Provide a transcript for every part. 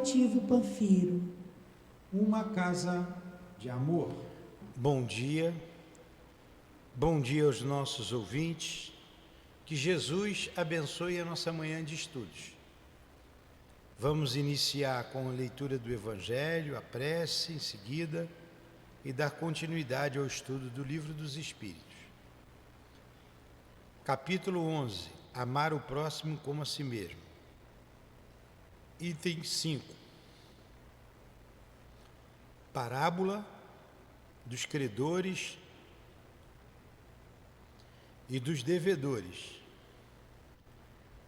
altivo Panfiro. Uma casa de amor. Bom dia aos nossos ouvintes, que Jesus abençoe a nossa manhã de estudos. Vamos iniciar com a leitura do Evangelho, a prece em seguida e dar continuidade ao estudo do Livro dos Espíritos. Capítulo 11, amar o próximo como a si mesmo. Item 5. Parábola dos credores e dos devedores.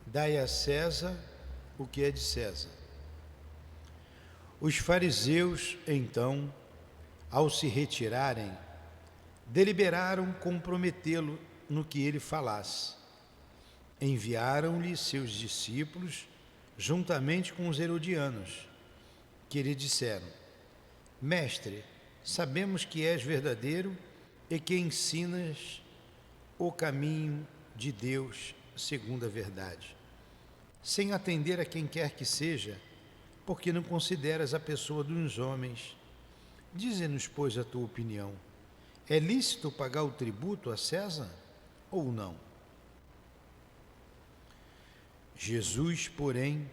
Dai a César o que é de César. Os fariseus, então, ao se retirarem, deliberaram comprometê-lo no que ele falasse. Enviaram-lhe seus discípulos, juntamente com os herodianos, que lhe disseram: Mestre, sabemos que és verdadeiro e que ensinas o caminho de Deus segundo a verdade, sem atender a quem quer que seja, porque não consideras a pessoa dos homens. Dize-nos, pois, a tua opinião. É lícito pagar o tributo a César ou não? Jesus, porém,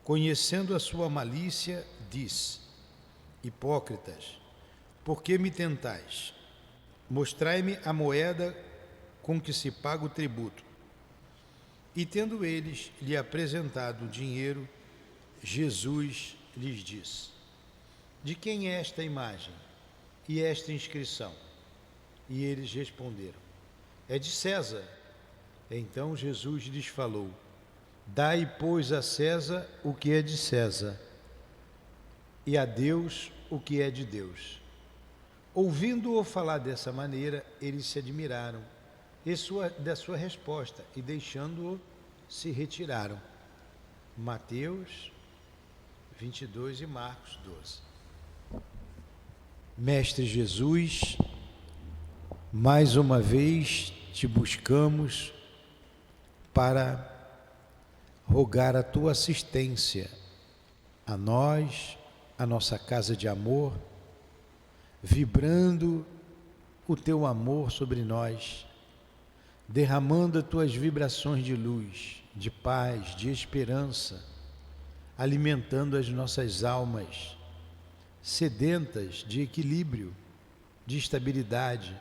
conhecendo a sua malícia, disse: Hipócritas, por que me tentais? Mostrai-me a moeda com que se paga o tributo. E tendo eles lhe apresentado o dinheiro, Jesus lhes disse: De quem é esta imagem e esta inscrição? E eles responderam: É de César. Então Jesus lhes falou: Dai, pois, a César o que é de César, e a Deus o que é de Deus. Ouvindo-o falar dessa maneira, eles se admiraram da sua resposta e, deixando-o, se retiraram. Mateus 22 e Marcos 12. Mestre Jesus, mais uma vez te buscamos para rogar a tua assistência a nós, a nossa casa de amor, vibrando o teu amor sobre nós, derramando as tuas vibrações de luz, de paz, de esperança, alimentando as nossas almas sedentas de equilíbrio, de estabilidade.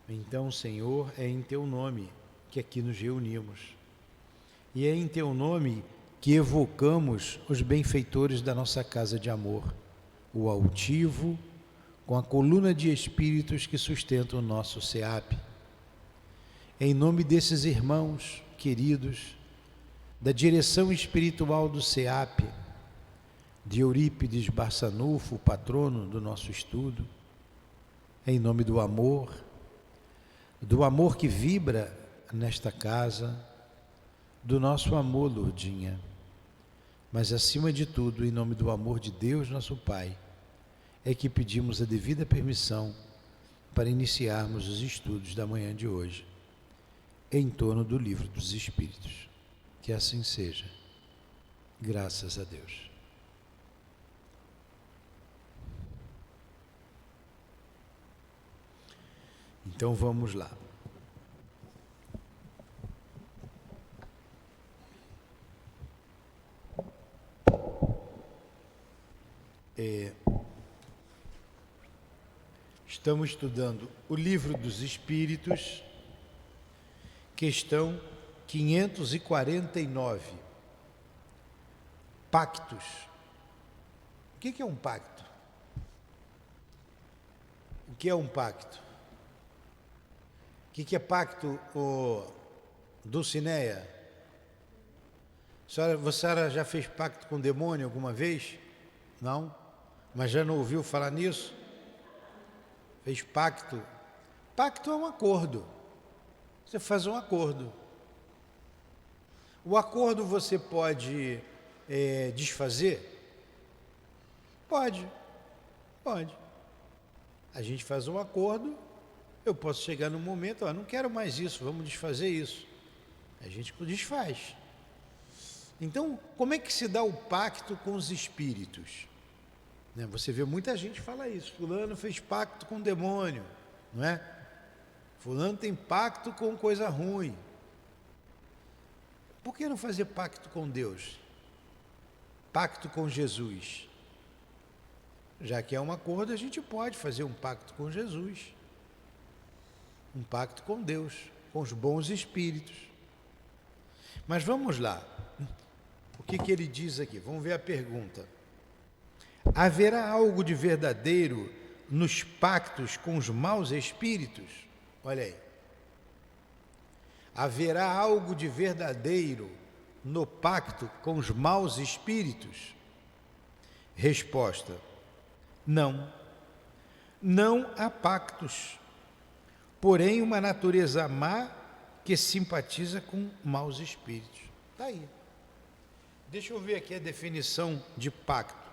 Então, Senhor, é em teu nome que aqui nos reunimos, e é em teu nome que evocamos os benfeitores da nossa casa de amor, o altivo, com a coluna de espíritos que sustentam o nosso SEAP. Em nome desses irmãos queridos, da direção espiritual do SEAP, de Eurípides Barçanufo, o patrono do nosso estudo, em nome do amor que vibra nesta casa, do nosso amor, Lourdinha, mas acima de tudo, em nome do amor de Deus, nosso Pai, é que pedimos a devida permissão para iniciarmos os estudos da manhã de hoje, em torno do Livro dos Espíritos. Que assim seja, graças a Deus. Então vamos lá. Estamos estudando o Livro dos Espíritos, questão 549. Pactos. O que é um pacto? O que é um pacto? O que é pacto, Dulcineia? A senhora já fez pacto com o demônio alguma vez? Não? Mas já não ouviu falar nisso? Fez pacto? Pacto é um acordo. Você faz um acordo. O acordo você pode desfazer? Pode. A gente faz um acordo, eu posso chegar num momento, não quero mais isso, vamos desfazer isso. A gente desfaz. Então, como é que se dá o pacto com os espíritos? Né? Você vê muita gente falar isso. Fulano fez pacto com o demônio, não é? Fulano tem pacto com coisa ruim. Por que não fazer pacto com Deus? Pacto com Jesus? Já que é um acordo, a gente pode fazer um pacto com Jesus. Um pacto com Deus, com os bons espíritos. Mas vamos lá. O que ele diz aqui? Vamos ver a pergunta. Haverá algo de verdadeiro nos pactos com os maus espíritos? Olha aí. Haverá algo de verdadeiro no pacto com os maus espíritos? Resposta: não. Não há pactos, porém uma natureza má que simpatiza com maus espíritos. Está aí. Deixa eu ver aqui a definição de pacto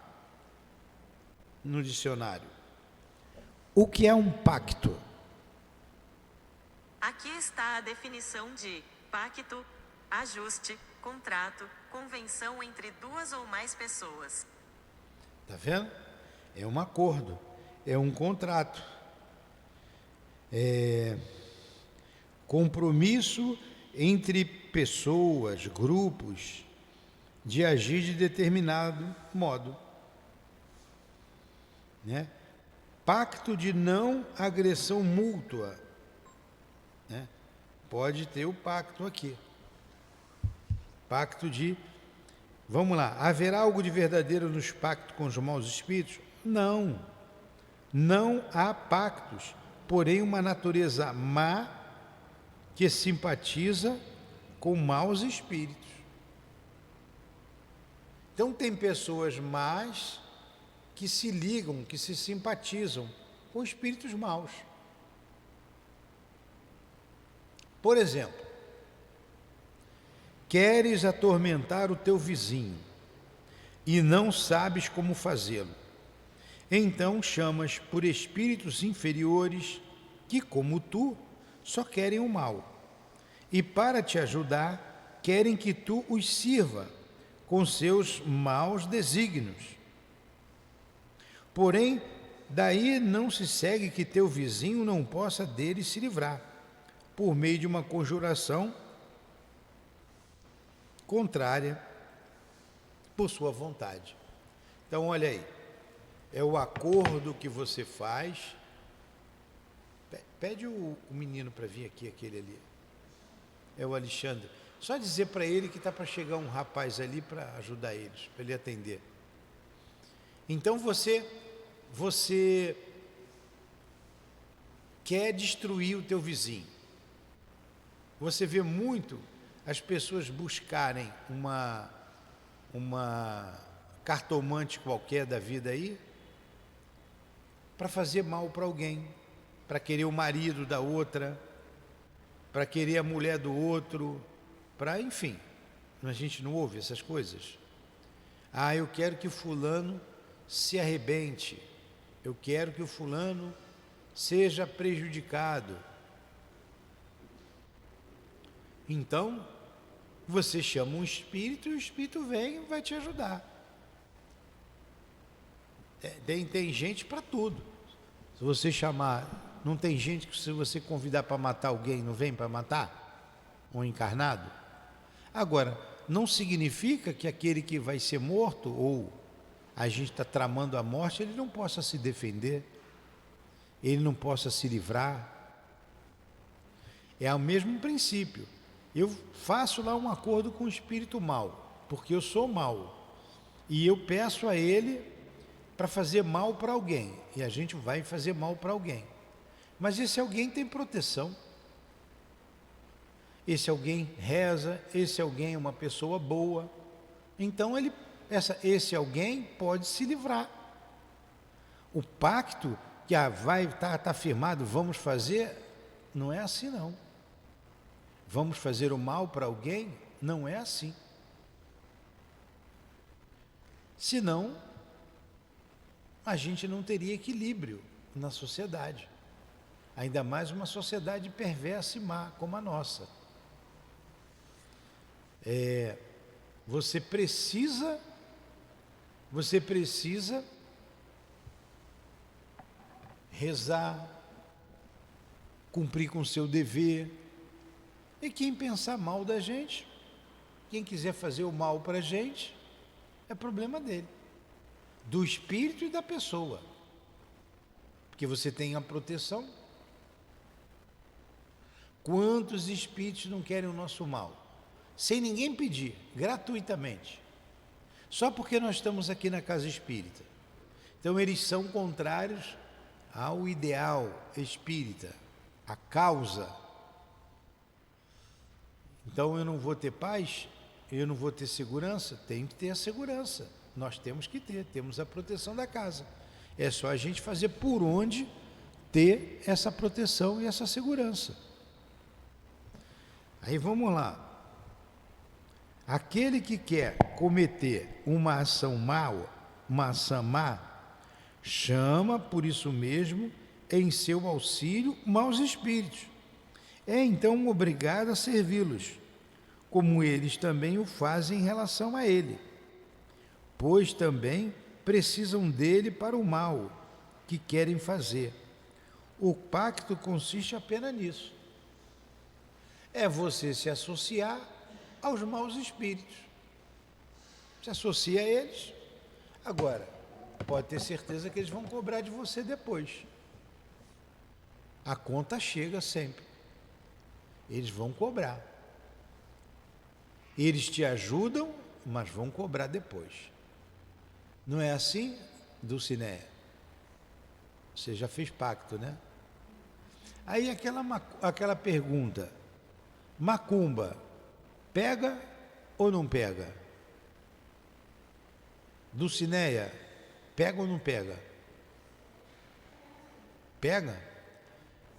no dicionário. O que é um pacto? Aqui está a definição de pacto: ajuste, contrato, convenção entre duas ou mais pessoas. Está vendo? É um acordo, é um contrato, é compromisso entre pessoas, grupos, de agir de determinado modo, né? Pacto de não agressão mútua, né? Pode ter o pacto aqui. Pacto de... Vamos lá. Haverá algo de verdadeiro nos pactos com os maus espíritos? Não. Não há pactos, porém uma natureza má que simpatiza com maus espíritos. Então tem pessoas más que se ligam, que se simpatizam com espíritos maus. Por exemplo, queres atormentar o teu vizinho e não sabes como fazê-lo. Então chamas por espíritos inferiores que, como tu, só querem o mal. E para te ajudar, querem que tu os sirva com seus maus desígnios. Porém, daí não se segue que teu vizinho não possa deles se livrar, por meio de uma conjuração contrária por sua vontade. Então, olha aí, é o acordo que você faz. Pede o menino para vir aqui, aquele ali. É o Alexandre. Só dizer para ele que está para chegar um rapaz ali para ajudar eles, para ele atender. Então você quer destruir o teu vizinho. Você vê muito as pessoas buscarem uma cartomante qualquer da vida aí para fazer mal para alguém, para querer o marido da outra, para querer a mulher do outro, para, enfim, a gente não ouve essas coisas. Ah, eu quero que fulano se arrebente, eu quero que o fulano seja prejudicado. Então, você chama um espírito e o espírito vem e vai te ajudar. Tem gente para tudo. Se você chamar, não tem gente que se você convidar para matar alguém, não vem para matar? Um encarnado? Agora, não significa que aquele que vai ser morto, ou a gente está tramando a morte, ele não possa se defender, ele não possa se livrar. É o mesmo princípio. Eu faço lá um acordo com o espírito mau, porque eu sou mau, e eu peço a ele para fazer mal para alguém, e a gente vai fazer mal para alguém. Mas esse alguém tem proteção. Esse alguém reza, esse alguém é uma pessoa boa. Então esse alguém pode se livrar. O pacto que vai estar firmado, vamos fazer, não é assim não. Vamos fazer o mal para alguém, não é assim. Senão, a gente não teria equilíbrio na sociedade. Ainda mais uma sociedade perversa e má como a nossa. Você precisa rezar, cumprir com o seu dever. E quem pensar mal da gente, quem quiser fazer o mal para a gente, é problema dele, do espírito e da pessoa, porque você tem a proteção. Quantos espíritos não querem o nosso mal? Sem ninguém pedir, gratuitamente, só porque nós estamos aqui na casa espírita. Então eles são contrários ao ideal espírita, à causa. Então eu não vou ter paz, eu não vou ter segurança. Tenho que ter a segurança, nós temos que ter, temos a proteção da casa. É só a gente fazer por onde ter essa proteção e essa segurança. Aí vamos lá. Aquele que quer cometer uma ação má, chama por isso mesmo em seu auxílio maus espíritos. É então obrigado a servi-los, como eles também o fazem em relação a ele, pois também precisam dele para o mal que querem fazer. O pacto consiste apenas nisso. É você se associar aos maus espíritos. Se associa a eles. Agora, pode ter certeza que eles vão cobrar de você depois. A conta chega sempre. Eles vão cobrar. Eles te ajudam, mas vão cobrar depois. Não é assim, Dulcinéia? Você já fez pacto, né? Aí aquela pergunta: macumba, pega ou não pega? Dulcinéia, pega ou não pega? Pega?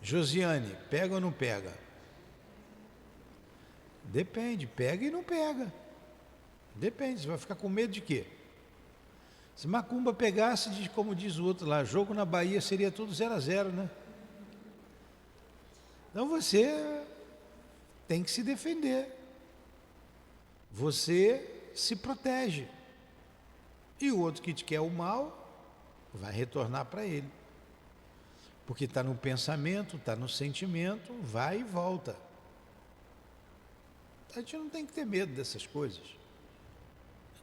Josiane, pega ou não pega? Depende, pega e não pega. Depende, você vai ficar com medo de quê? Se macumba pegasse, como diz o outro lá, jogo na Bahia seria tudo 0-0, né? Então você tem que se defender. Você se protege. E o outro que te quer o mal, vai retornar para ele. Porque está no pensamento, está no sentimento, vai e volta. A gente não tem que ter medo dessas coisas.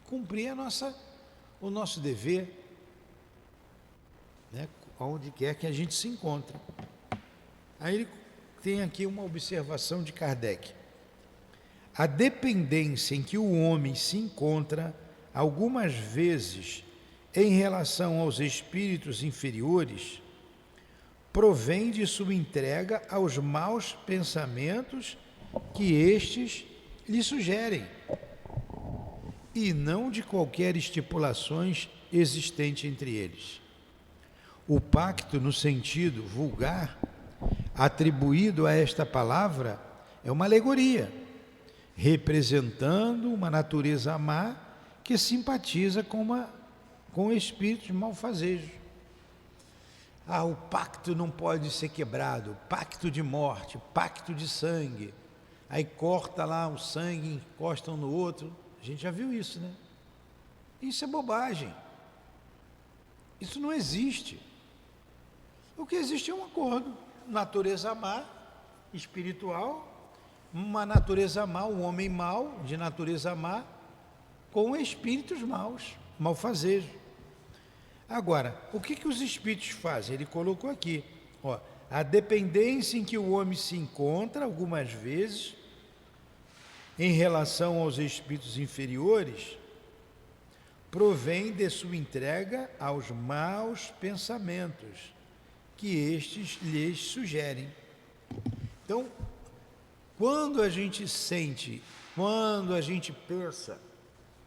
Cumprir o nosso dever, né, onde quer que a gente se encontre. Aí ele tem aqui uma observação de Kardec. A dependência em que o homem se encontra, algumas vezes, em relação aos espíritos inferiores, provém de sua entrega aos maus pensamentos que estes lhe sugerem, e não de qualquer estipulações existente entre eles. O pacto, no sentido vulgar, atribuído a esta palavra, é uma alegoria, representando uma natureza má que simpatiza com espíritos malfazejos. O pacto não pode ser quebrado, pacto de morte, pacto de sangue. Aí corta lá o sangue, encosta um no outro. A gente já viu isso, né? Isso é bobagem. Isso não existe. O que existe é um acordo. Natureza má, espiritual, uma natureza má, um homem mau, de natureza má, com espíritos maus, malfazejos. Agora, o que os espíritos fazem? Ele colocou aqui, a dependência em que o homem se encontra, algumas vezes, em relação aos espíritos inferiores, provém de sua entrega aos maus pensamentos que estes lhes sugerem. Então, quando a gente sente, quando a gente pensa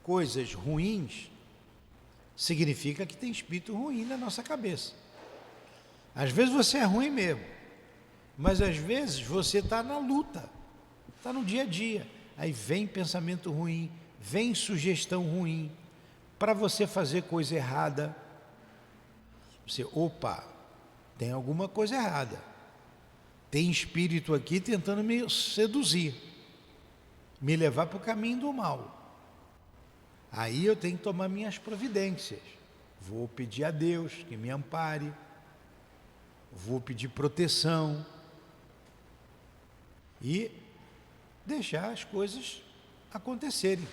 coisas ruins, significa que tem espírito ruim na nossa cabeça. Às vezes você é ruim mesmo, mas às vezes você está na luta, está no dia a dia. Aí vem pensamento ruim, vem sugestão ruim, para você fazer coisa errada. Você, tem alguma coisa errada. Tem espírito aqui tentando me seduzir, me levar para o caminho do mal. Aí eu tenho que tomar minhas providências. Vou pedir a Deus que me ampare, vou pedir proteção e deixar as coisas acontecerem.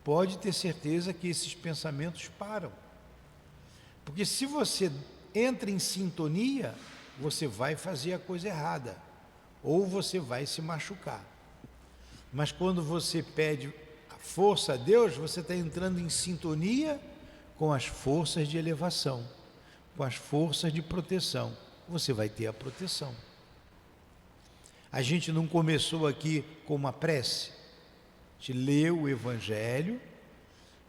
Pode ter certeza que esses pensamentos param. Porque se você entra em sintonia, você vai fazer a coisa errada, ou você vai se machucar. Mas quando você pede a força a Deus, você está entrando em sintonia com as forças de elevação, com as forças de proteção. Você vai ter a proteção. A gente não começou aqui com uma prece. A gente leu o Evangelho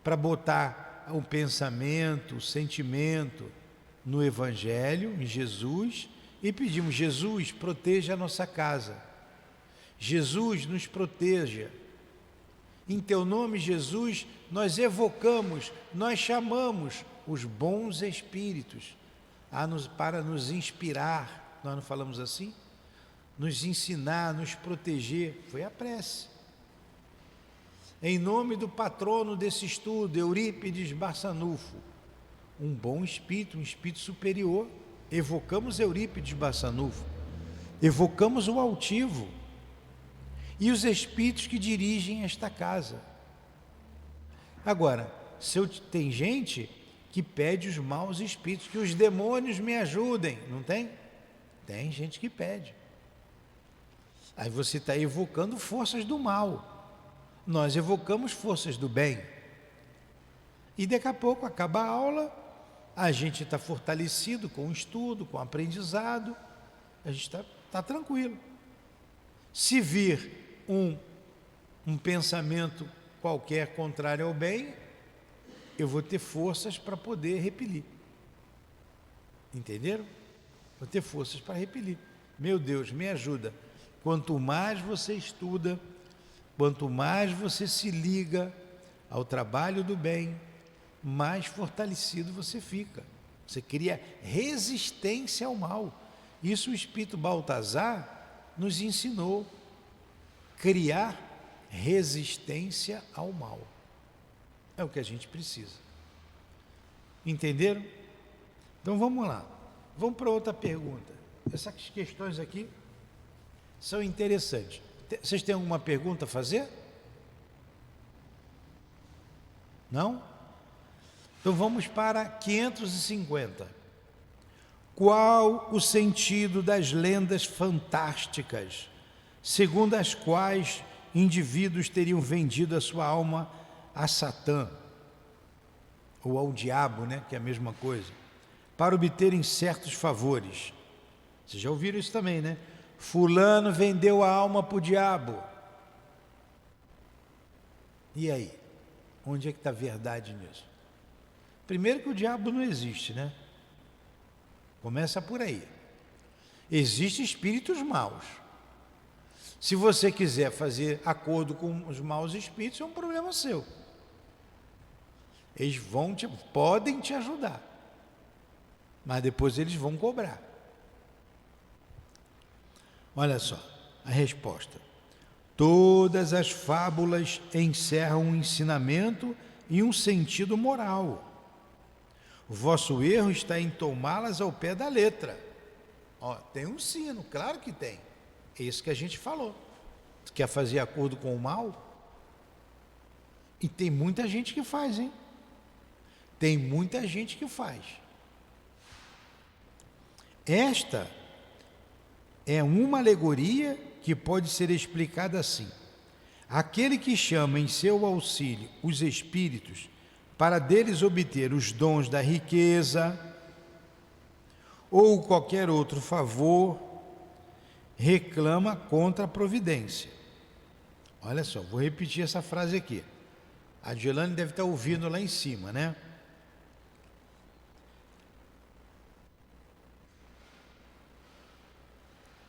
para botar o pensamento, o sentimento no Evangelho, em Jesus, e pedimos: Jesus, proteja a nossa casa. Jesus, nos proteja. Em teu nome, Jesus, nós evocamos, nós chamamos os bons espíritos para nos inspirar. Nós não falamos assim? Nos ensinar, nos proteger. Foi a prece. Em nome do patrono desse estudo, Eurípides Barçanufo, um bom espírito, um espírito superior, evocamos Eurípides Barçanufo, evocamos o altivo e os espíritos que dirigem esta casa. Agora, tem gente que pede os maus espíritos, que os demônios me ajudem, não tem? Tem gente que pede. Aí você está evocando forças do mal. Nós evocamos forças do bem. E daqui a pouco acaba a aula, a gente está fortalecido com o estudo, com o aprendizado, a gente está tranquilo. Se vir um pensamento qualquer contrário ao bem, eu vou ter forças para poder repelir. Entenderam? Vou ter forças para repelir. Meu Deus, me ajuda. Quanto mais você estuda, quanto mais você se liga ao trabalho do bem, mais fortalecido você fica. Você cria resistência ao mal. Isso o Espírito Baltazar nos ensinou. Criar resistência ao mal. É o que a gente precisa. Entenderam? Então vamos lá. Vamos para outra pergunta. Essas questões aqui são interessantes. Vocês têm alguma pergunta a fazer? Não? Então vamos para 550. Qual o sentido das lendas fantásticas, segundo as quais indivíduos teriam vendido a sua alma a Satã, ou ao diabo, né, que é a mesma coisa, para obterem certos favores? Vocês já ouviram isso também, né? Fulano vendeu a alma para o diabo. E aí? Onde é que está a verdade nisso? Primeiro que o diabo não existe, né? Começa por aí. Existem espíritos maus. Se você quiser fazer acordo com os maus espíritos, é um problema seu. Eles podem te ajudar, mas depois eles vão cobrar. Olha só, a resposta. Todas as fábulas encerram um ensinamento e um sentido moral. O vosso erro está em tomá-las ao pé da letra. Ó, tem um sino, claro que tem. É isso que a gente falou. Tu quer fazer acordo com o mal? E tem muita gente que faz, hein? Tem muita gente que faz. Esta é uma alegoria que pode ser explicada assim: aquele que chama em seu auxílio os espíritos para deles obter os dons da riqueza ou qualquer outro favor, reclama contra a providência. Olha só, vou repetir essa frase aqui. A Dilane deve estar ouvindo lá em cima, né?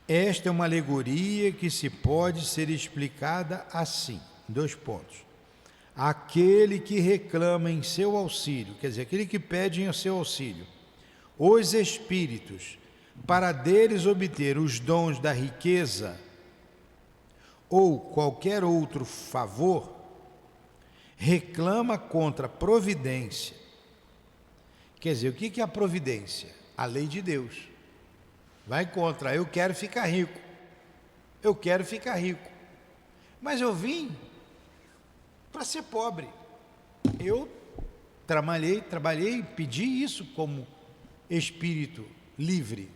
Esta é uma alegoria que se pode ser explicada assim, em 2 pontos. Aquele que reclama em seu auxílio, quer dizer, aquele que pede em seu auxílio, os espíritos, para deles obter os dons da riqueza ou qualquer outro favor, reclama contra a providência. Quer dizer, o que é a providência? A lei de Deus. Vai contra, eu quero ficar rico. Eu quero ficar rico. Mas eu vim para ser pobre. Eu trabalhei, pedi isso como espírito livre.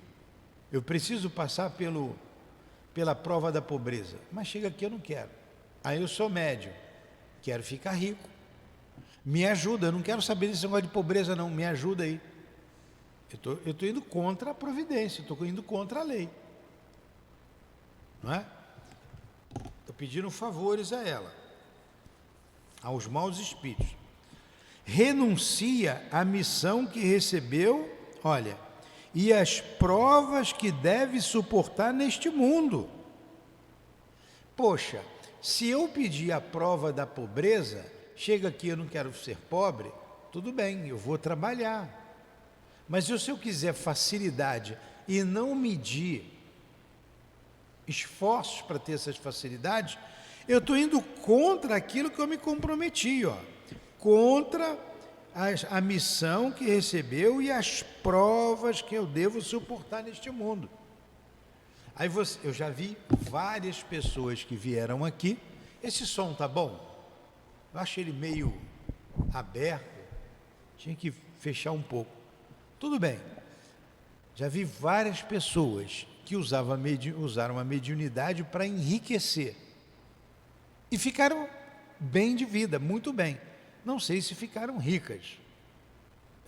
Eu preciso passar pela prova da pobreza. Mas chega aqui, eu não quero. Aí eu sou médium, quero ficar rico. Me ajuda, eu não quero saber desse negócio de pobreza não, me ajuda aí. Eu estou indo contra a providência, estou indo contra a lei. Não é? Estou pedindo favores a ela, aos maus espíritos. Renuncia à missão que recebeu, olha, e às provas que deve suportar neste mundo. Poxa, se eu pedir a prova da pobreza, chega aqui, eu não quero ser pobre, tudo bem, eu vou trabalhar. Mas se eu quiser facilidade e não medir esforços para ter essas facilidades, eu estou indo contra aquilo que eu me comprometi, ó, contra a missão que recebeu e as provas que eu devo suportar neste mundo. Aí eu já vi várias pessoas que vieram aqui. Esse som tá bom? Eu acho ele meio aberto, tinha que fechar um pouco. Tudo bem. Já vi várias pessoas que usaram a mediunidade para enriquecer. E ficaram bem de vida, muito bem. Não sei se ficaram ricas.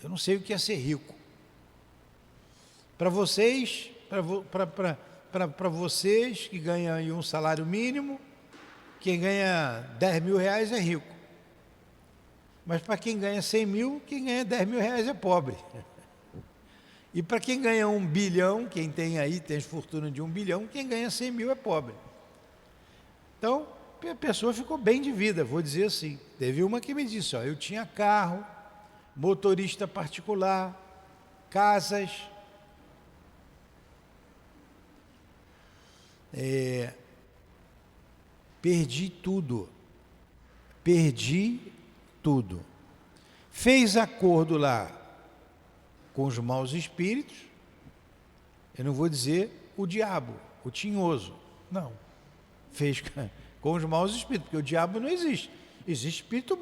Eu não sei o que é ser rico. Para vocês, para vocês que ganham aí um salário mínimo, quem ganha 10 mil reais é rico. Mas para quem ganha 100 mil, quem ganha 10 mil reais é pobre. E para quem ganha 1 bilhão, quem tem fortuna de 1 bilhão, quem ganha 100 mil é pobre. Então, a pessoa ficou bem de vida, vou dizer assim. Teve uma que me disse, ó, eu tinha carro, motorista particular, casas, perdi tudo. Fez acordo lá com os maus espíritos, eu não vou dizer o diabo, o tinhoso, não, fez com os maus espíritos, porque o diabo não existe, existe espírito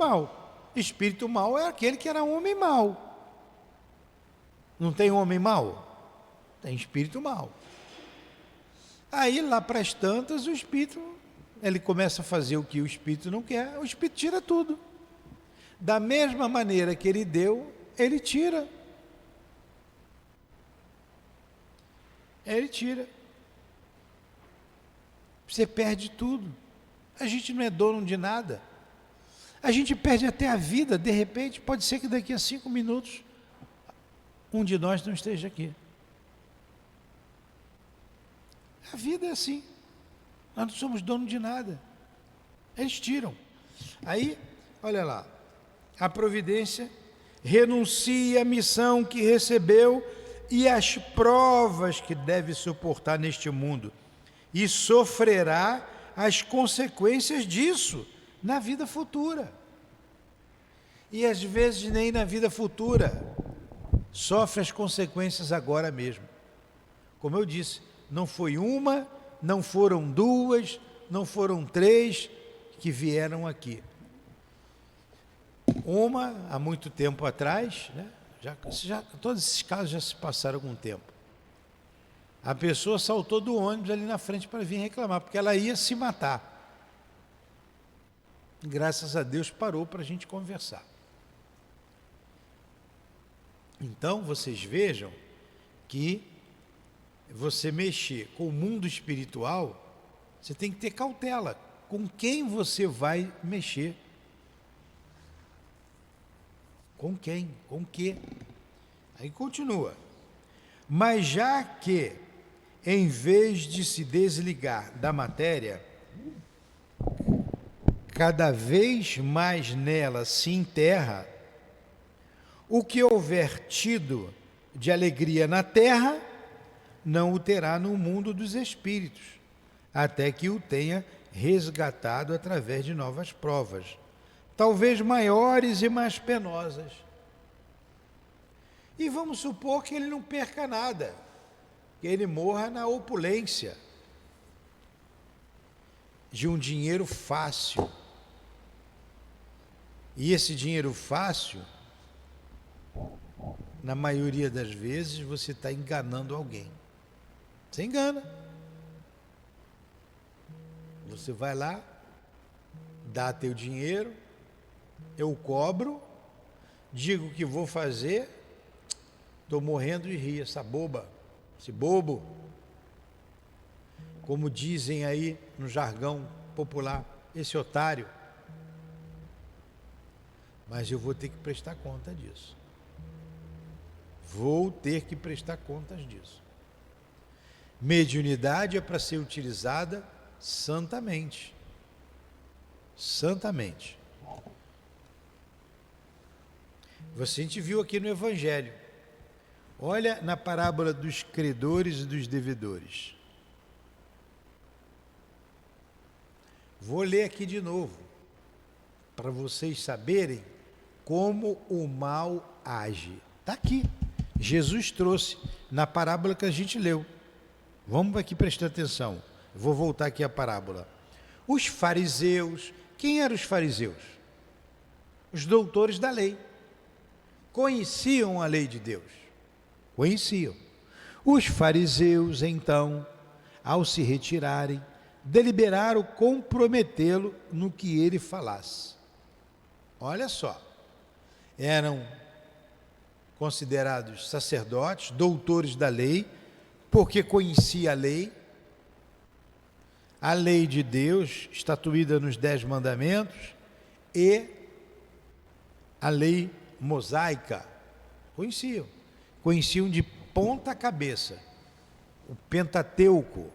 mau é aquele que era homem mau. Não tem homem mau? Tem espírito mau. Aí lá para as tantas o espírito, ele começa a fazer o que o espírito não quer, o espírito tira tudo. Da mesma maneira que ele deu, ele tira. Ele tira. Você perde tudo. A gente não é dono de nada. A gente perde até a vida, de repente, pode ser que daqui a 5 minutos um de nós não esteja aqui. A vida é assim. Nós não somos dono de nada. Eles tiram. Aí, olha lá, a providência renuncia à missão que recebeu e às provas que deve suportar neste mundo, e sofrerá as consequências disso na vida futura. E às vezes nem na vida futura, sofre as consequências agora mesmo. Como eu disse, não foi uma, não foram 2, não foram 3 que vieram aqui. Uma, há muito tempo atrás, né? Todos esses casos já se passaram algum tempo. A pessoa saltou do ônibus ali na frente para vir reclamar, porque ela ia se matar. Graças a Deus parou para a gente conversar. Então, vocês vejam que você mexer com o mundo espiritual, você tem que ter cautela com quem você vai mexer. Com quem? Com que? Aí continua. Mas já que, em vez de se desligar da matéria, cada vez mais nela se enterra, o que houver tido de alegria na terra, não o terá no mundo dos espíritos, até que o tenha resgatado através de novas provas, talvez maiores e mais penosas. E vamos supor que ele não perca nada, que ele morra na opulência de um dinheiro fácil. E esse dinheiro fácil, na maioria das vezes, você está enganando alguém. Você engana. Você vai lá, dá teu dinheiro, eu cobro, digo que vou fazer, estou morrendo de rir, essa boba, esse bobo. Como dizem aí no jargão popular, esse otário. Mas eu vou ter que prestar conta disso. Vou ter que prestar contas disso. Mediunidade é para ser utilizada santamente. Santamente. A gente viu aqui no Evangelho. Olha na parábola dos credores e dos devedores. Vou ler aqui de novo, para vocês saberem como o mal age. Está aqui. Jesus trouxe na parábola que a gente leu. Vamos aqui prestar atenção. Eu vou voltar aqui à parábola. Os fariseus. Quem eram os fariseus? Os doutores da lei. Conheciam a lei de Deus. Conheciam. Os fariseus, então, ao se retirarem, deliberaram comprometê-lo no que ele falasse. Olha só. Eram considerados sacerdotes, doutores da lei, porque conhecia a lei de Deus, estatuída nos 10 mandamentos, e a lei mosaica. Conheciam de ponta cabeça o Pentateuco,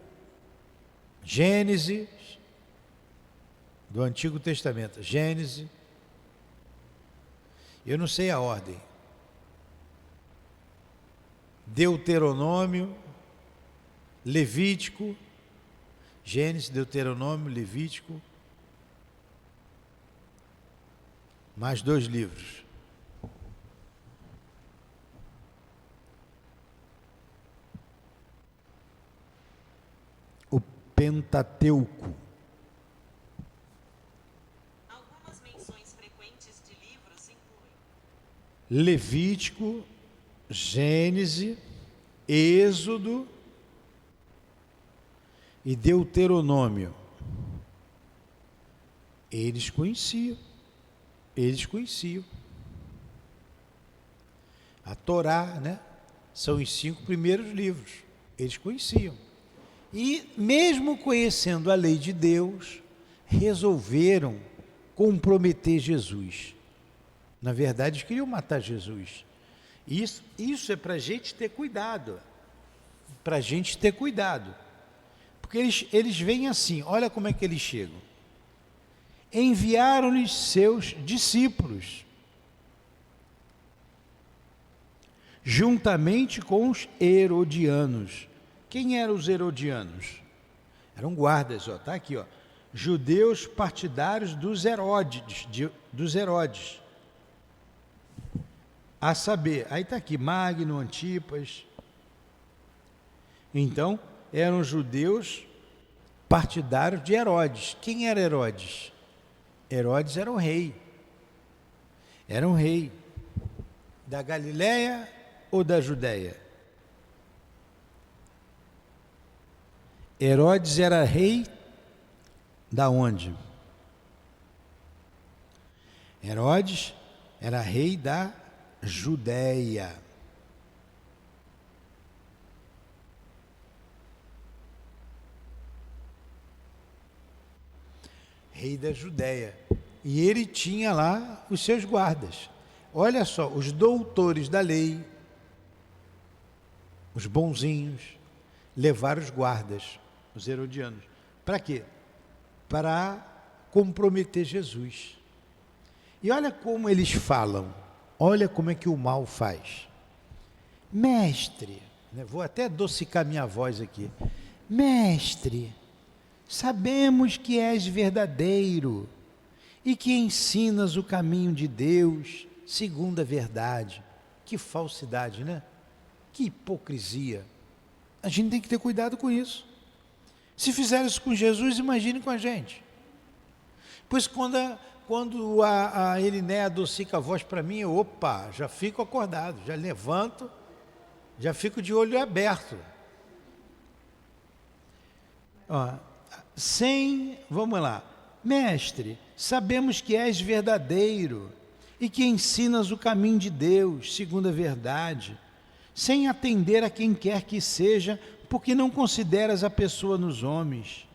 Gênesis, do Antigo Testamento, Gênesis, eu não sei a ordem, Deuteronômio, Levítico, Gênesis, Deuteronômio, Levítico, mais 2 livros. O Pentateuco. Algumas menções frequentes de livros incluem Levítico, Gênesis, Êxodo e Deuteronômio. Eles conheciam. A Torá, né? São os 5 primeiros livros. Eles conheciam. E mesmo conhecendo a lei de Deus, resolveram comprometer Jesus. Na verdade, eles queriam matar Jesus. Isso é para a gente ter cuidado. Para a gente ter cuidado. Porque eles vêm assim, olha como é que eles chegam. Enviaram-lhes seus discípulos, juntamente com os herodianos. Quem eram os herodianos? Eram guardas, está aqui, ó. Judeus partidários dos Herodes. A saber, aí está aqui, Magno, Antipas. Então, eram judeus partidários de Herodes. Quem era Herodes? Herodes era um rei. Era um rei da Galileia ou da Judéia? Herodes era rei da onde? Herodes era rei da Judéia. Rei da Judéia. E ele tinha lá os seus guardas. Olha só, os doutores da lei, os bonzinhos, levaram os guardas, os herodianos. Para quê? Para comprometer Jesus. E olha como eles falam. Olha como é que o mal faz. Mestre, vou até adocicar minha voz aqui. Mestre, sabemos que és verdadeiro e que ensinas o caminho de Deus segundo a verdade. Que falsidade, né? Que hipocrisia. A gente tem que ter cuidado com isso. Se fizeram isso com Jesus, imagine com a gente. Pois quando a Elinéia adocica a voz para mim, opa, já fico acordado, já levanto, já fico de olho aberto. Ó, vamos lá. Mestre, sabemos que és verdadeiro e que ensinas o caminho de Deus, segundo a verdade, sem atender a quem quer que seja, porque não consideras a pessoa nos homens.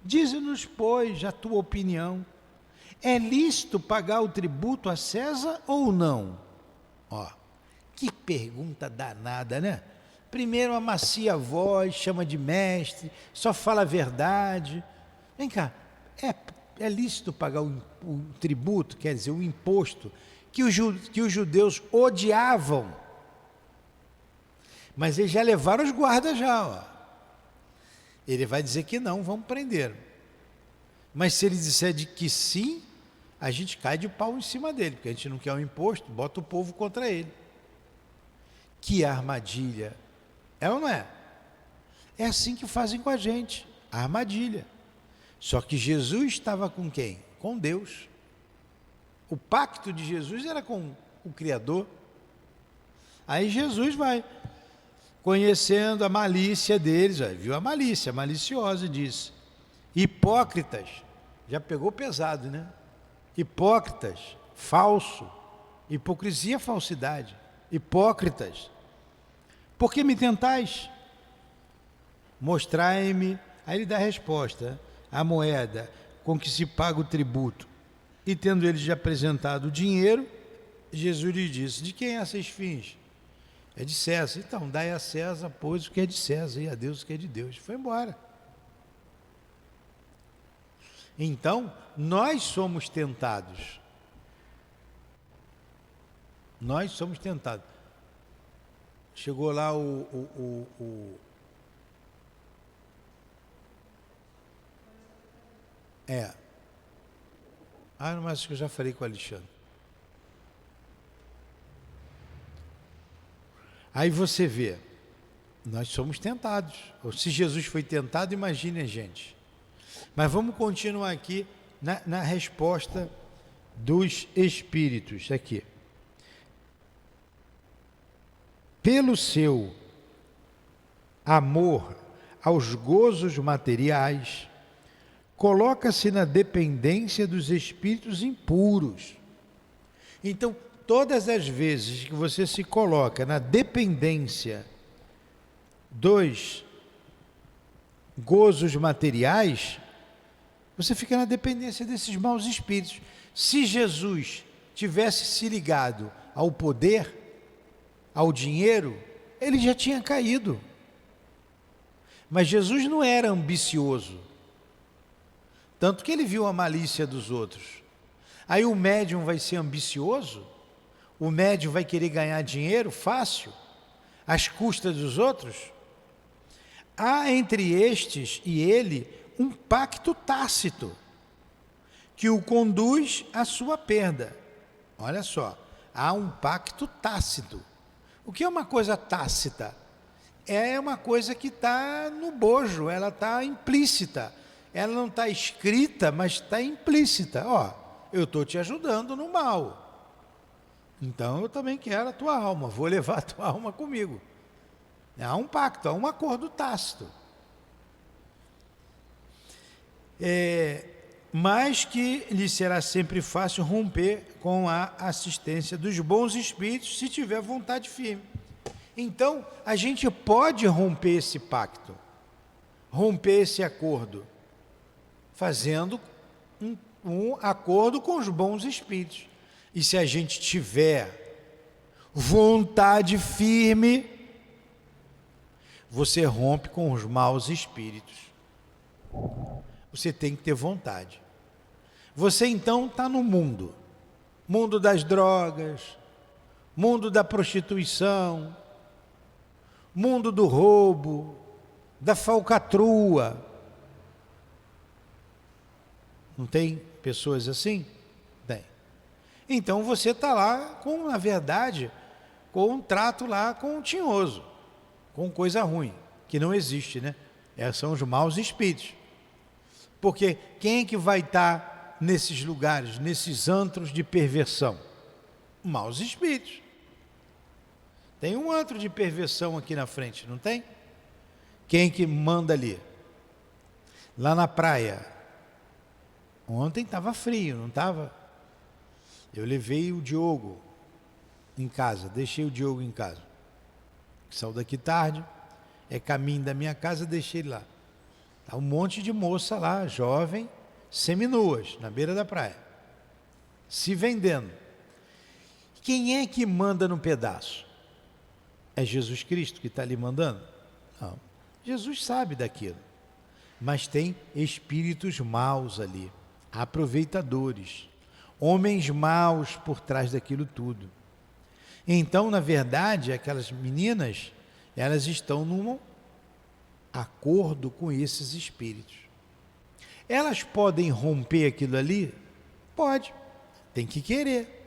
Dize-nos, pois, a tua opinião. É lícito pagar o tributo a César ou não? Ó, que pergunta danada, né? Primeiro amacia a voz, chama de mestre, só fala a verdade. Vem cá, é lícito pagar o tributo, quer dizer, o imposto, que os judeus odiavam. Mas eles já levaram os guardas já, ó. Ele vai dizer que não, vamos prender. Mas se ele disser de que sim, a gente cai de pau em cima dele, porque a gente não quer o imposto, bota o povo contra ele. Que armadilha! É ou não é? É assim que fazem com a gente, armadilha. Só que Jesus estava com quem? Com Deus. O pacto de Jesus era com o Criador. Aí Jesus vai, conhecendo a malícia deles, viu a malícia, maliciosa, e disse: hipócritas, já pegou pesado, né? Hipócritas, falso, hipocrisia, falsidade, hipócritas, por que me tentais? Mostrai-me, aí ele dá a resposta, a moeda com que se paga o tributo. E tendo eles apresentado o dinheiro, Jesus lhe disse: de quem é essa esfinge? É de César. Então, dai a César, pois, o que é de César, e a Deus o que é de Deus. Foi embora. Então, nós somos tentados. Nós somos tentados. Chegou lá mas acho que eu já falei com o Alexandre. Aí você vê, nós somos tentados. Se Jesus foi tentado, imagine a gente. Mas vamos continuar aqui na resposta dos espíritos aqui. Pelo seu amor aos gozos materiais, coloca-se na dependência dos espíritos impuros. Então, todas as vezes que você se coloca na dependência dos gozos materiais, você fica na dependência desses maus espíritos. Se Jesus tivesse se ligado ao poder, ao dinheiro, ele já tinha caído. Mas Jesus não era ambicioso, tanto que ele viu a malícia dos outros. Aí o médium vai ser ambicioso? O médium vai querer ganhar dinheiro fácil, às custas dos outros? Há entre estes e ele um pacto tácito, que o conduz à sua perda. Olha só, há um pacto tácito. O que é uma coisa tácita? É uma coisa que está no bojo, ela está implícita. Ela não está escrita, mas está implícita. Ó, eu estou te ajudando no mal. Então eu também quero a tua alma, vou levar a tua alma comigo. Há um pacto, há um acordo tácito. Mas que lhe será sempre fácil romper com a assistência dos bons espíritos, se tiver vontade firme. Então, a gente pode romper esse pacto, romper esse acordo, fazendo um acordo com os bons espíritos. E se a gente tiver vontade firme, você rompe com os maus espíritos. Você tem que ter vontade. Você então está no mundo das drogas, mundo da prostituição, mundo do roubo, da falcatrua. Não tem pessoas assim? Então você está lá com, na verdade, com um trato lá com o tinhoso, com coisa ruim, que não existe, né? São os maus espíritos. Porque quem é que vai estar nesses lugares, nesses antros de perversão? Maus espíritos. Tem um antro de perversão aqui na frente, não tem? Quem que manda ali? Lá na praia. Ontem estava frio, não estava? Eu levei o Diogo em casa, deixei o Diogo em casa. Saiu daqui tarde, é caminho da minha casa, deixei ele lá. Tá um monte de moça lá, jovem, seminuas, na beira da praia, se vendendo. Quem é que manda no pedaço? É Jesus Cristo que está ali mandando? Não. Jesus sabe daquilo. Mas tem espíritos maus ali, aproveitadores, homens maus por trás daquilo tudo. Então, na verdade, aquelas meninas, elas estão num acordo com esses espíritos. Elas podem romper aquilo ali? Pode, tem que querer.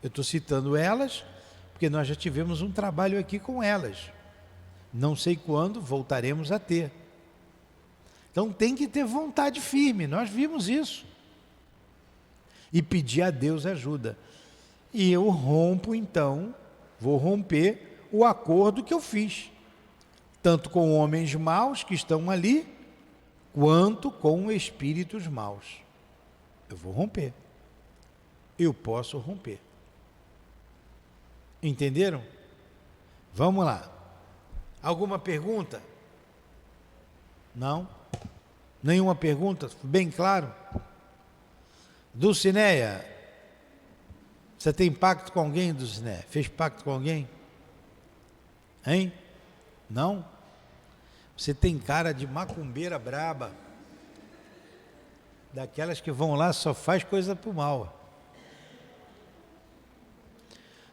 Eu estou citando elas, porque nós já tivemos um trabalho aqui com elas. Não sei quando voltaremos a ter. Então tem que ter vontade firme, nós vimos isso. E pedir a Deus ajuda. E eu rompo então, vou romper o acordo que eu fiz. Tanto com homens maus que estão ali, quanto com espíritos maus. Eu vou romper. Eu posso romper. Entenderam? Vamos lá. Alguma pergunta? Não? Nenhuma pergunta? Bem claro? Dulcineia, você tem pacto com alguém, Dulcineia? Fez pacto com alguém? Hein? Não? Você tem cara de macumbeira braba, daquelas que vão lá só faz coisa pro mal.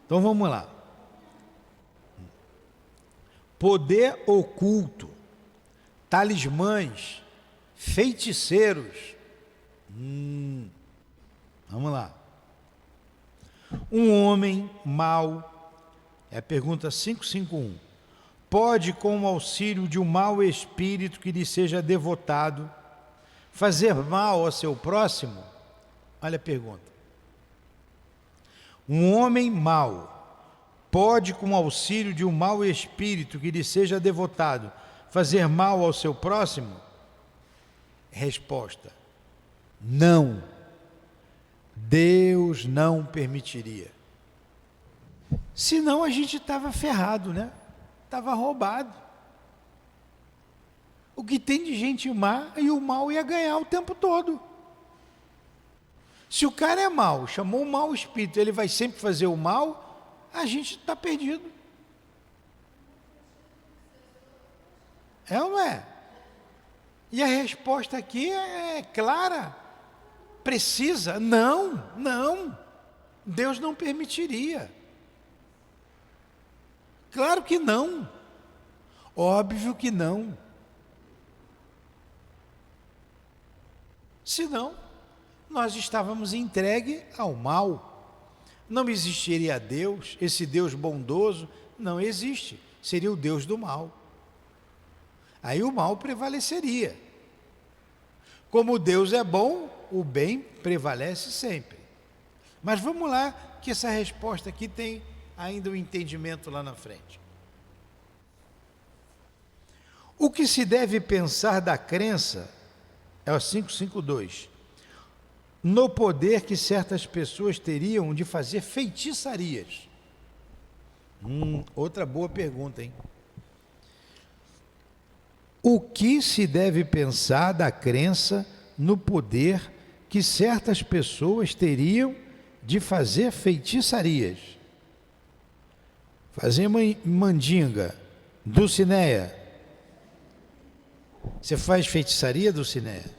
Então vamos lá. Poder oculto, talismãs, feiticeiros. Vamos lá. Um homem mau, é a pergunta 551, pode, com o auxílio de um mau espírito que lhe seja devotado, fazer mal ao seu próximo? Olha a pergunta. Um homem mau pode, com o auxílio de um mau espírito que lhe seja devotado, fazer mal ao seu próximo? Resposta: não. Deus não permitiria. Senão a gente estava ferrado, né? Estava roubado. O que tem de gente má, e o mal ia ganhar o tempo todo. Se o cara é mau, chamou um mau espírito, ele vai sempre fazer o mal, a gente está perdido. É ou não é? E a resposta aqui é clara, precisa. Não, não. Deus não permitiria. Claro que não. Óbvio que não. Senão, nós estávamos entregues ao mal. Não existiria Deus, esse Deus bondoso, não existe. Seria o Deus do mal. Aí o mal prevaleceria. Como Deus é bom, o bem prevalece sempre. Mas vamos lá, que essa resposta aqui tem ainda um entendimento lá na frente. O que se deve pensar da crença, é o 552, no poder que certas pessoas teriam de fazer feitiçarias? Outra boa pergunta, hein? O que se deve pensar da crença no poder que certas pessoas teriam de fazer feitiçarias? Fazer mandinga. Dulcineia, você faz feitiçaria, Dulcineia?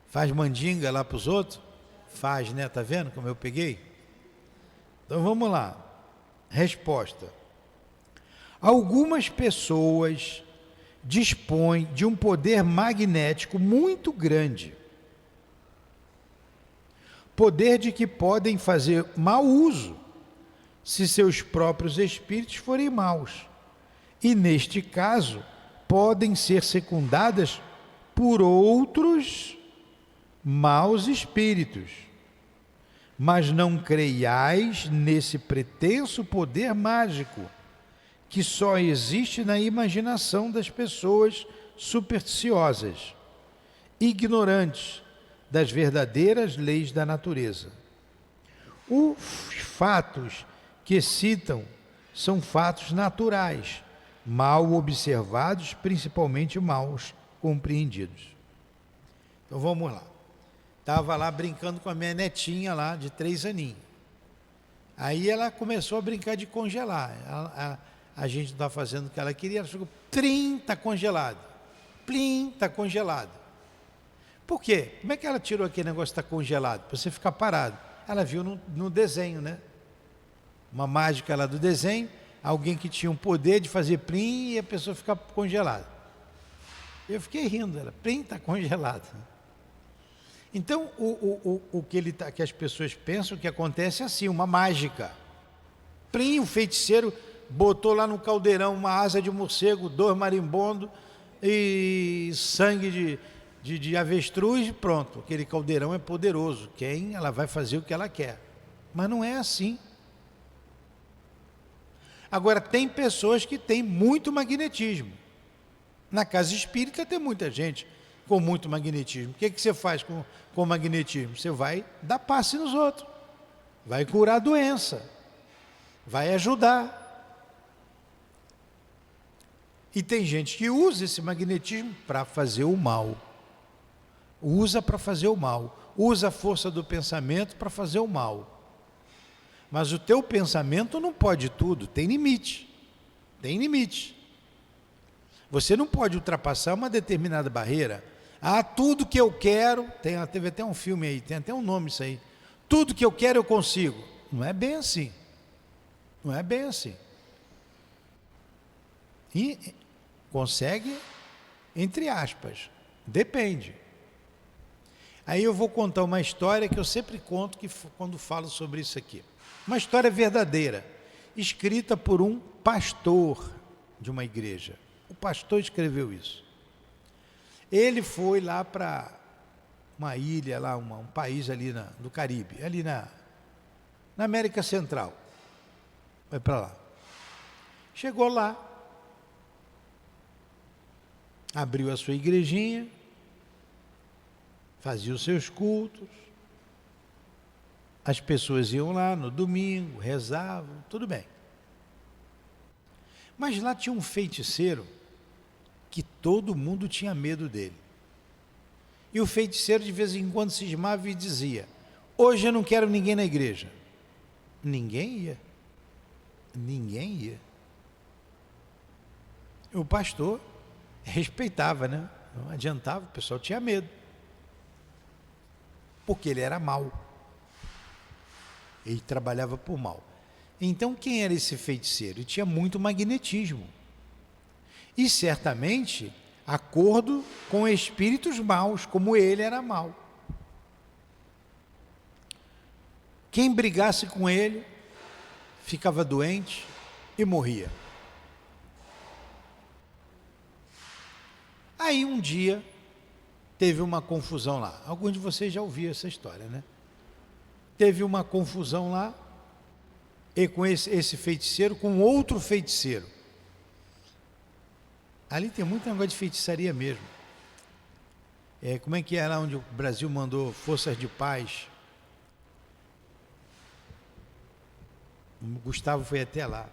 Faz mandinga lá para os outros? Faz, né? Está vendo como eu peguei? Então vamos lá. Resposta. Algumas pessoas dispõem de um poder magnético muito grande. poder de que podem fazer mau uso, se seus próprios espíritos forem maus. E neste caso, podem ser secundadas por outros maus espíritos. Mas não creiais nesse pretenso poder mágico, que só existe na imaginação das pessoas supersticiosas, ignorantes das verdadeiras leis da natureza. Os fatos que citam são fatos naturais, mal observados, principalmente mal compreendidos. Então vamos lá. Estava lá brincando com a minha netinha lá, de 3 aninhos. Aí ela começou a brincar de congelar. A gente está fazendo o que ela queria, ela ficou 30 congelado. Plim, está congelado. Por quê? Como é que ela tirou aquele negócio que está congelado? Para você ficar parado. Ela viu no desenho, né? Uma mágica lá do desenho, alguém que tinha um poder de fazer plim e a pessoa ficar congelada. Eu fiquei rindo, ela, plim, está congelado. Então, que as pessoas pensam que acontece assim, uma mágica. Plim, o feiticeiro botou lá no caldeirão uma asa de morcego, 2 marimbondos e sangue de avestruz, pronto. Aquele caldeirão é poderoso. Ela vai fazer o que ela quer. Mas não é assim. Agora, tem pessoas que têm muito magnetismo. Na casa espírita tem muita gente com muito magnetismo. O que você faz com magnetismo? Você vai dar passe nos outros, vai curar a doença, vai ajudar. E tem gente que usa esse magnetismo para fazer o mal. Usa para fazer o mal. Usa a força do pensamento para fazer o mal. Mas o teu pensamento não pode tudo, tem limite. Tem limite. Você não pode ultrapassar uma determinada barreira. Tudo que eu quero, teve até um filme aí, tem até um nome isso aí. Tudo que eu quero eu consigo. Não é bem assim. Não é bem assim. E consegue, entre aspas, depende. Aí eu vou contar uma história que eu sempre conto quando falo sobre isso aqui. Uma história verdadeira, escrita por um pastor de uma igreja. O pastor escreveu isso. Ele foi lá para uma ilha, lá, um país ali do Caribe, ali na América Central. Vai para lá. Chegou lá, abriu a sua igrejinha, fazia os seus cultos, as pessoas iam lá no domingo, rezavam, tudo bem. Mas lá tinha um feiticeiro que todo mundo tinha medo dele. E o feiticeiro de vez em quando cismava e dizia: hoje eu não quero ninguém na igreja. Ninguém ia. Ninguém ia. O pastor respeitava, né? Não adiantava, o pessoal tinha medo. Porque ele era mau. Ele trabalhava por mal. Então quem era esse feiticeiro? Ele tinha muito magnetismo. E certamente acordo com espíritos maus, como ele era mau. Quem brigasse com ele ficava doente e morria. Aí um dia teve uma confusão lá. Alguns de vocês já ouviram essa história, né? Teve uma confusão lá, e com esse feiticeiro, com outro feiticeiro. Ali tem muito negócio de feitiçaria mesmo. Como é que é lá onde o Brasil mandou forças de paz? O Gustavo foi até lá.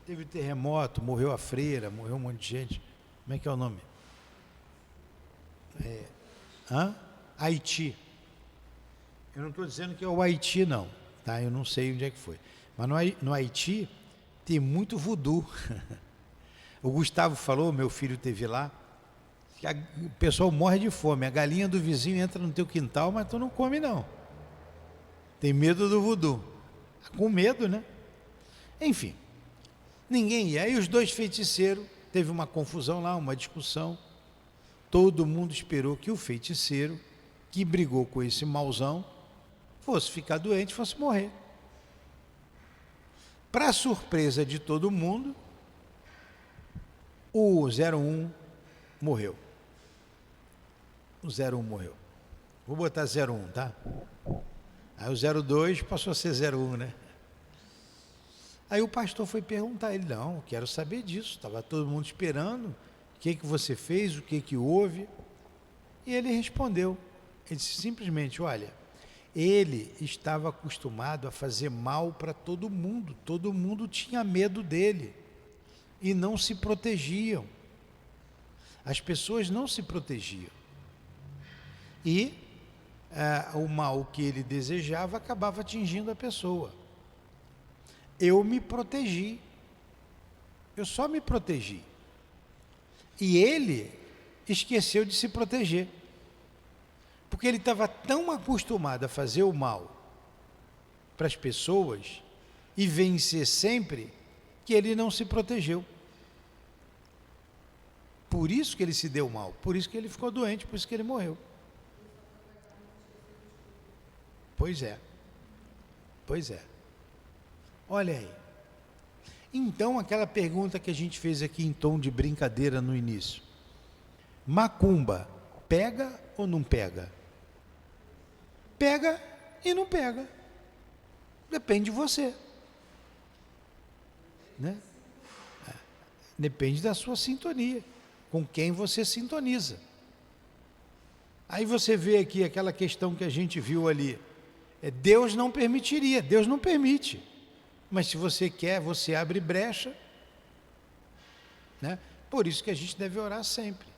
Teve terremoto, morreu a freira, morreu um monte de gente. Como é que é o nome? Haiti. Eu não estou dizendo que é o Haiti, não. Tá? Eu não sei onde é que foi. Mas no Haiti tem muito voodoo. O Gustavo falou, meu filho esteve lá, que o pessoal morre de fome. A galinha do vizinho entra no teu quintal, mas tu não come, não. Tem medo do voodoo. Com medo, né? Enfim, ninguém ia. Aí os dois feiticeiros, teve uma confusão lá, uma discussão. Todo mundo esperou que o feiticeiro que brigou com esse mauzão fosse ficar doente, fosse morrer. Para surpresa de todo mundo, o 01 morreu. O 01 morreu. Vou botar 01, tá? Aí o 02 passou a ser 01, né? Aí o pastor foi perguntar a ele, não, quero saber disso, estava todo mundo esperando, o que você fez, o que houve? E ele respondeu, ele disse simplesmente, olha, ele estava acostumado a fazer mal para todo mundo tinha medo dele e não se protegiam. As pessoas não se protegiam. E o mal que ele desejava acabava atingindo a pessoa. Eu me protegi. Eu só me protegi. E ele esqueceu de se proteger. Porque ele estava tão acostumado a fazer o mal para as pessoas e vencer sempre, que ele não se protegeu. Por isso que ele se deu mal, por isso que ele ficou doente, por isso que ele morreu. Pois é. Olha aí. Então, aquela pergunta que a gente fez aqui em tom de brincadeira no início. Macumba, pega ou não pega? Pega e não pega. Depende de você. Né? Depende da sua sintonia. Com quem você sintoniza. Aí você vê aqui aquela questão que a gente viu ali. Deus não permitiria, Deus não permite. Mas se você quer, você abre brecha. Né? Por isso que a gente deve orar sempre.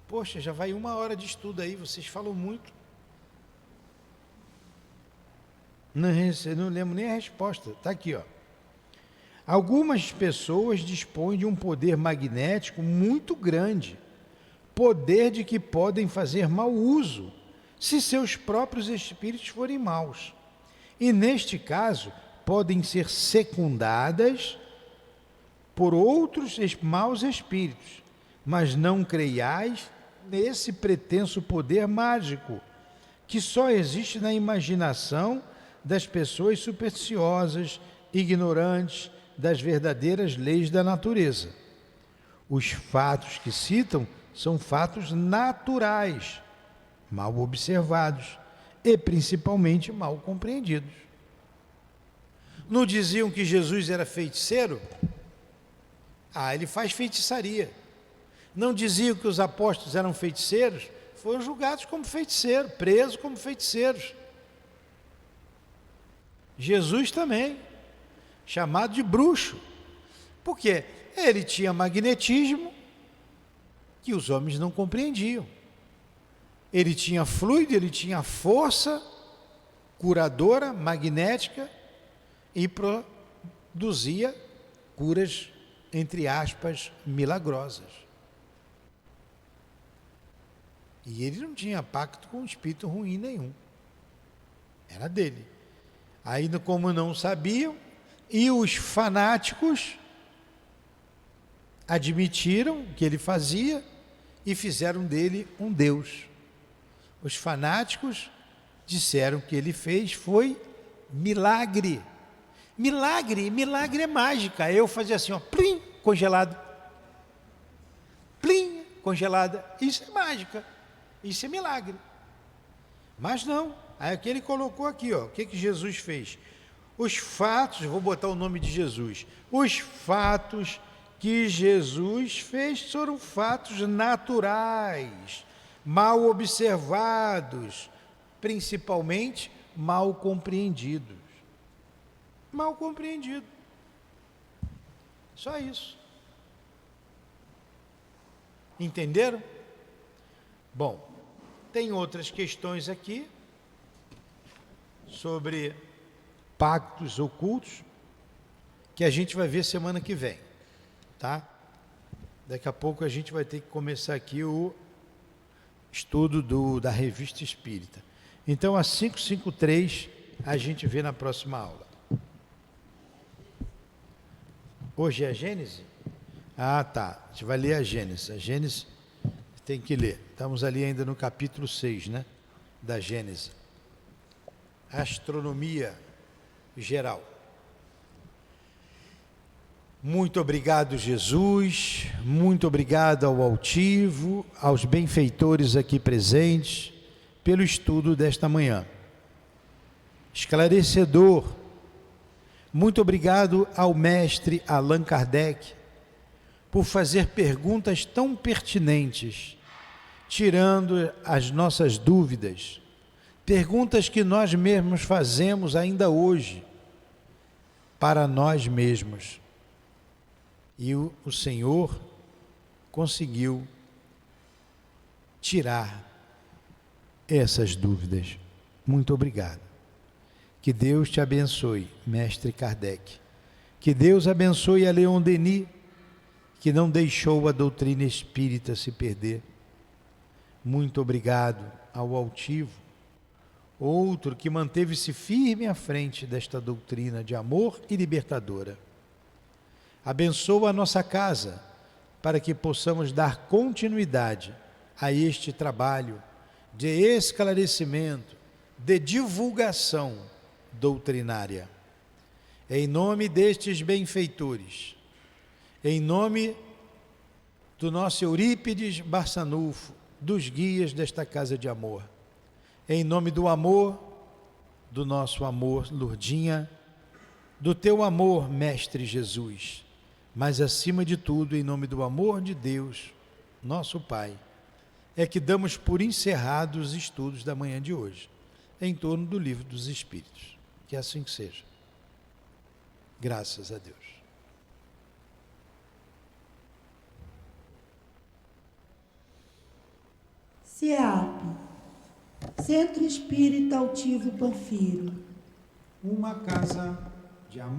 Poxa, já vai 1 hora de estudo aí, vocês falam muito. Não lembro nem a resposta. Está aqui, ó. Algumas pessoas dispõem de um poder magnético muito grande, poder de que podem fazer mau uso, se seus próprios espíritos forem maus. E neste caso, podem ser secundadas por outros maus espíritos, mas não creiais nesse pretenso poder mágico, que só existe na imaginação das pessoas supersticiosas, ignorantes das verdadeiras leis da natureza. Os fatos que citam são fatos naturais, mal observados e principalmente mal compreendidos. Não diziam que Jesus era feiticeiro? Ele faz feitiçaria. Não diziam que os apóstolos eram feiticeiros? Foram julgados como feiticeiros, presos como feiticeiros. Jesus também, chamado de bruxo. Por quê? Ele tinha magnetismo que os homens não compreendiam. Ele tinha fluido, ele tinha força curadora, magnética, e produzia curas, entre aspas, milagrosas. E ele não tinha pacto com espírito ruim nenhum. Era dele. Ainda como não sabiam, e os fanáticos admitiram o que ele fazia e fizeram dele um Deus. Os fanáticos disseram que ele fez foi milagre. Milagre é mágica. Eu fazia assim, ó, plim, congelado. Plim, congelada. Isso é mágica. Isso é milagre. Mas não. Aí aqui ele colocou aqui, ó, o que Jesus fez? Os fatos, vou botar o nome de Jesus. Os fatos que Jesus fez foram fatos naturais, mal observados, principalmente mal compreendidos. Mal compreendido. Só isso. Entenderam? Bom, tem outras questões aqui sobre pactos ocultos que a gente vai ver semana que vem, tá? Daqui a pouco a gente vai ter que começar aqui o estudo da Revista Espírita. Então, a 553 a gente vê na próxima aula. Hoje é a Gênese? Ah, tá. A gente vai ler a Gênese. A Gênese Tem que ler. Estamos ali ainda no capítulo 6, né? Da Gênesis. Astronomia geral. Muito obrigado, Jesus. Muito obrigado ao altivo, aos benfeitores aqui presentes, pelo estudo desta manhã. Esclarecedor. Muito obrigado ao mestre Allan Kardec por fazer perguntas tão pertinentes, tirando as nossas dúvidas, perguntas que nós mesmos fazemos ainda hoje, para nós mesmos. E o Senhor conseguiu tirar essas dúvidas. Muito obrigado. Que Deus te abençoe, mestre Kardec. Que Deus abençoe a Leon Denis, que não deixou a doutrina espírita se perder. Muito obrigado ao altivo, outro que manteve-se firme à frente desta doutrina de amor e libertadora. Abençoa a nossa casa, para que possamos dar continuidade a este trabalho de esclarecimento, de divulgação doutrinária. Em nome destes benfeitores, em nome do nosso Eurípides Barçanufo, dos guias desta casa de amor, em nome do amor, do nosso amor, Lourdinha, do teu amor, Mestre Jesus, mas acima de tudo, em nome do amor de Deus, nosso Pai, é que damos por encerrados os estudos da manhã de hoje, em torno do Livro dos Espíritos. Que assim seja. Graças a Deus. CEAP, Centro Espírita Altivo Panfiro. Uma casa de amor.